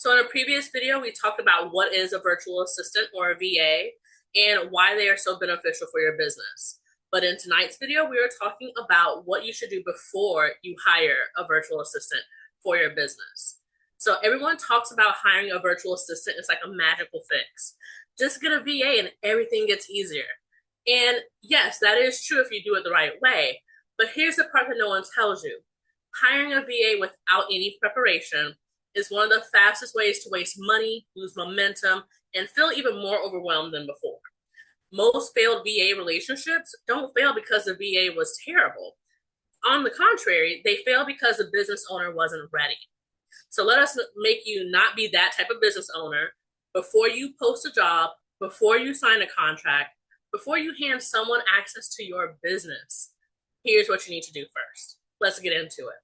So in a previous video, we talked about what is a virtual assistant or a VA and why they are so beneficial for your business. But in tonight's video, we are talking about what you should do before you hire a virtual assistant for your business. So everyone talks about hiring a virtual assistant. It's like a magical fix. Just get a VA and everything gets easier. And yes, that is true if you do it the right way. But here's the part that no one tells you. Hiring a VA without any preparation is one of the fastest ways to waste money, lose momentum, and feel even more overwhelmed than before. Most failed VA relationships don't fail because the VA was terrible. On the contrary, they fail because the business owner wasn't ready. So let us make you not be that type of business owner. Before you post a job, before you sign a contract, before you hand someone access to your business, here's what you need to do first. Let's get into it.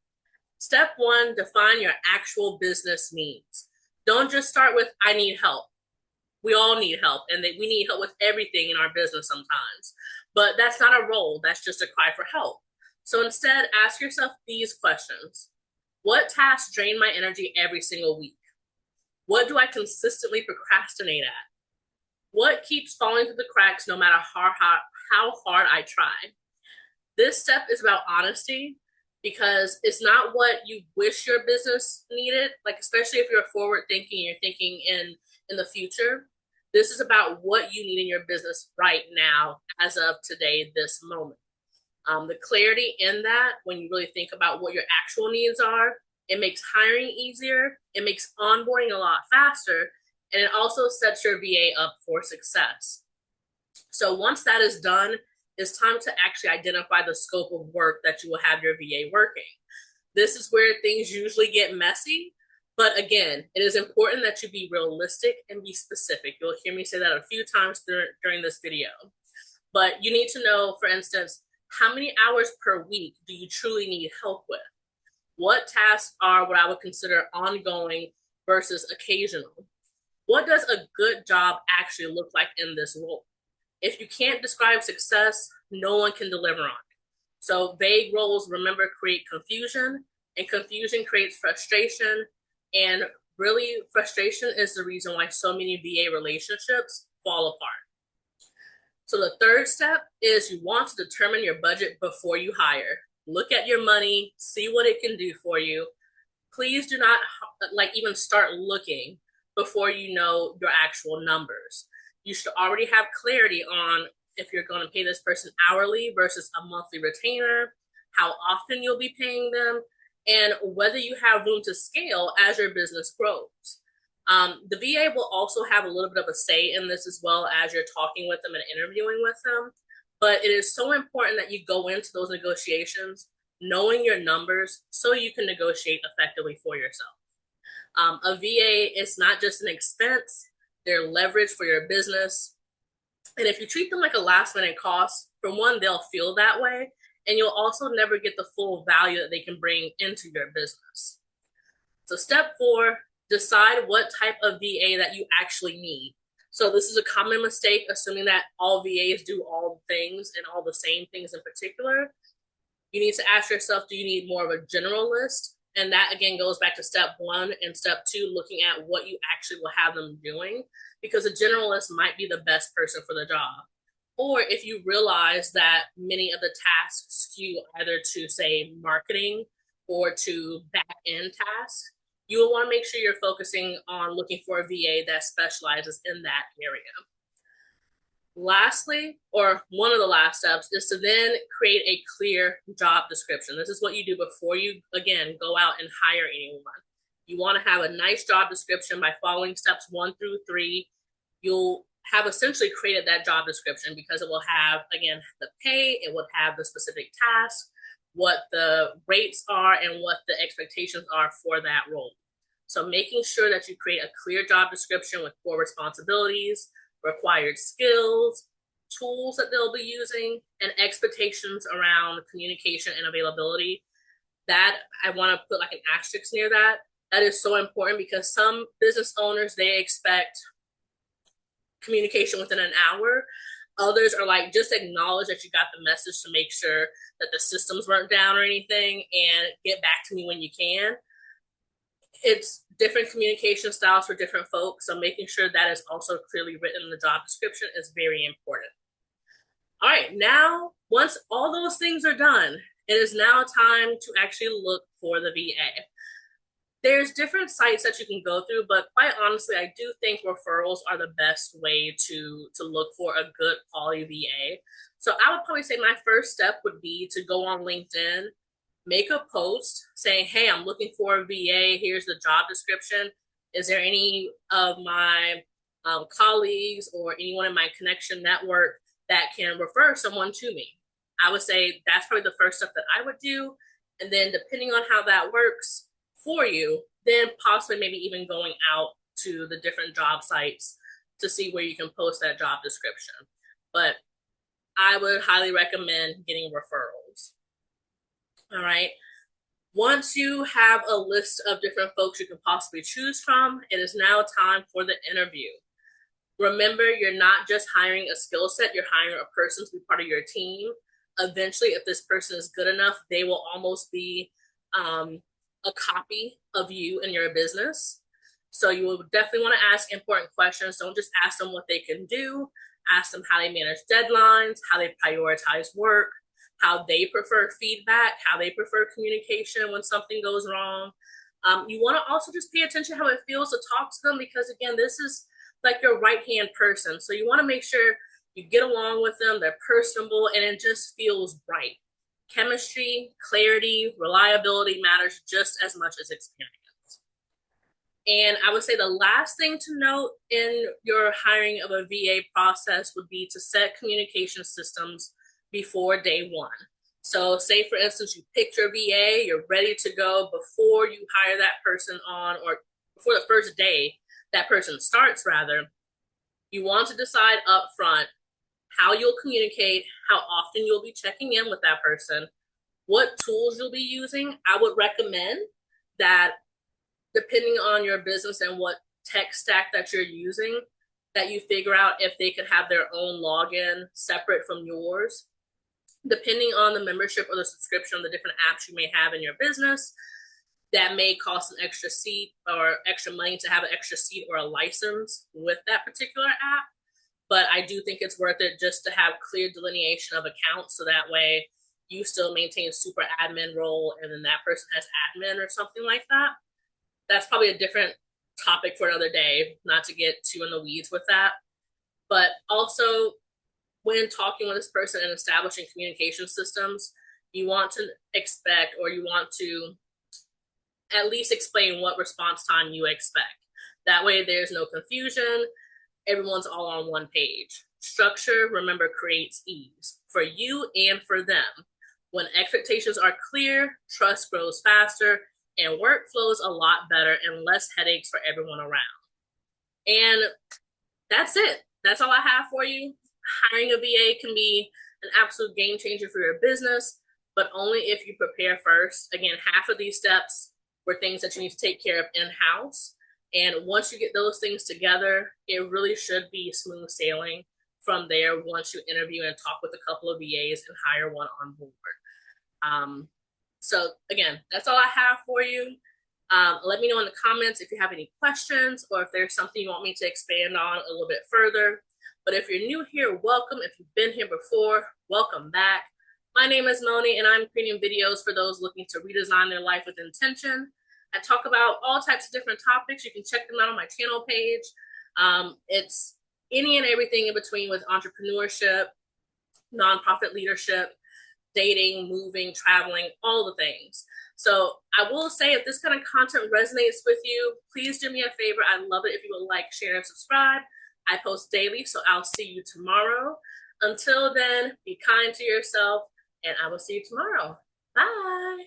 Step one, define your actual business needs. Don't just start with, I need help. We all need help, and we need help with everything in our business sometimes. But that's not a role, that's just a cry for help. So instead, ask yourself these questions. What tasks drain my energy every single week? What do I consistently procrastinate at? What keeps falling through the cracks no matter how hard I try? This step is about honesty, because it's not what you wish your business needed, like especially if you're forward thinking, you're thinking in the future. This is about what you need in your business right now, as of today, this moment. The clarity in that, when you really think about what your actual needs are, it makes hiring easier, it makes onboarding a lot faster, and it also sets your VA up for success. So once that is done, it's time to actually identify the scope of work that you will have your VA working. This is where things usually get messy, but again, it is important that you be realistic and be specific. You'll hear me say that a few times during this video. But you need to know, for instance, how many hours per week do you truly need help with? What tasks are what I would consider ongoing versus occasional? What does a good job actually look like in this role? If you can't describe success, no one can deliver on it. So vague roles, remember, create confusion, and confusion creates frustration. And really, frustration is the reason why so many VA relationships fall apart. So the third step is you want to determine your budget before you hire. Look at your money, see what it can do for you. Please do not even start looking before you know your actual numbers. You should already have clarity on if you're going to pay this person hourly versus a monthly retainer, how often you'll be paying them, and whether you have room to scale as your business grows. The VA will also have a little bit of a say in this as well as you're talking with them and interviewing with them. But it is so important that you go into those negotiations knowing your numbers so you can negotiate effectively for yourself. A VA is not just an expense, they're leverage for your business. And if you treat them like a last minute cost, for one, they'll feel that way. And you'll also never get the full value that they can bring into your business. So step four, decide what type of VA that you actually need. So this is a common mistake, assuming that all VAs do all things and all the same things in particular. You need to ask yourself, do you need more of a generalist? And that again goes back to step one and step two, looking at what you actually will have them doing, because a generalist might be the best person for the job. Or if you realize that many of the tasks skew either to, say, marketing or to back end tasks, you will want to make sure you're focusing on looking for a VA that specializes in that area. Lastly, or one of the last steps, is to then create a clear job description. This is what you do before you, again, go out and hire anyone. You want to have a nice job description by following steps 1 through 3. You'll have essentially created that job description because it will have, again, the pay, it would have the specific tasks, what the rates are, and what the expectations are for that role. So making sure that you create a clear job description with core responsibilities, required skills, tools that they'll be using, and expectations around communication and availability. That I want to put like an asterisk near that. That is so important because some business owners, they expect communication within an hour. Others are like, just acknowledge that you got the message to make sure that the systems weren't down or anything and get back to me when you can. It's different communication styles for different folks, so making sure that is also clearly written in the job description is very important. All right, now once all those things are done, it is now time to actually look for the VA. There's different sites that you can go through, but quite honestly, I do think referrals are the best way to look for a good quality VA. So I would probably say my first step would be to go on LinkedIn, make a post saying, hey, I'm looking for a VA. Here's the job description. Is there any of my colleagues or anyone in my connection network that can refer someone to me? I would say that's probably the first step that I would do. And then depending on how that works for you, then possibly maybe even going out to the different job sites to see where you can post that job description. But I would highly recommend getting referrals. All right. Once you have a list of different folks you can possibly choose from, it is now time for the interview. Remember, you're not just hiring a skill set, you're hiring a person to be part of your team. Eventually, if this person is good enough, they will almost be a copy of you and your business. So you will definitely want to ask important questions. Don't just ask them what they can do. Ask them how they manage deadlines, how they prioritize work, how they prefer feedback, how they prefer communication when something goes wrong. You want to also just pay attention to how it feels to talk to them, because again, this is like your right-hand person. So you want to make sure you get along with them, they're personable, and it just feels right. Chemistry, clarity, reliability matters just as much as experience. And I would say the last thing to note in your hiring of a VA process would be to set communication systems before day one. So say, for instance, you picked your VA, you're ready to go before you hire that person on, or before the first day that person starts, rather. You want to decide up front how you'll communicate, how often you'll be checking in with that person, what tools you'll be using. I would recommend that, depending on your business and what tech stack that you're using, that you figure out if they could have their own login separate from yours. Depending on the membership or the subscription of the different apps you may have in your business, that may cost an extra seat or extra money to have an extra seat or a license with that particular app. But I do think it's worth it just to have clear delineation of accounts, so that way you still maintain a super admin role and then that person has admin or something like that. That's probably a different topic for another day, not to get too in the weeds with that. But also, when talking with this person and establishing communication systems, you want to expect, or you want to at least explain what response time you expect. That way there's no confusion. Everyone's all on one page. Structure, remember, creates ease for you and for them. When expectations are clear, trust grows faster, and work flows a lot better and less headaches for everyone around. And that's it. That's all I have for you. Hiring a VA can be an absolute game changer for your business, but only if you prepare first. Again, half of these steps were things that you need to take care of in-house. And once you get those things together, it really should be smooth sailing from there once you interview and talk with a couple of VAs and hire one on board. So again, that's all I have for you. Let me know in the comments if you have any questions or if there's something you want me to expand on a little bit further. But if you're new here, welcome. If you've been here before, welcome back. My name is Moni, and I'm creating videos for those looking to redesign their life with intention. I talk about all types of different topics. You can check them out on my channel page. It's any and everything in between with entrepreneurship, nonprofit leadership, dating, moving, traveling, all the things. So I will say, if this kind of content resonates with you, please do me a favor. I'd love it if you would like, share, and subscribe. I post daily, so I'll see you tomorrow. Until then, be kind to yourself, and I will see you tomorrow. Bye.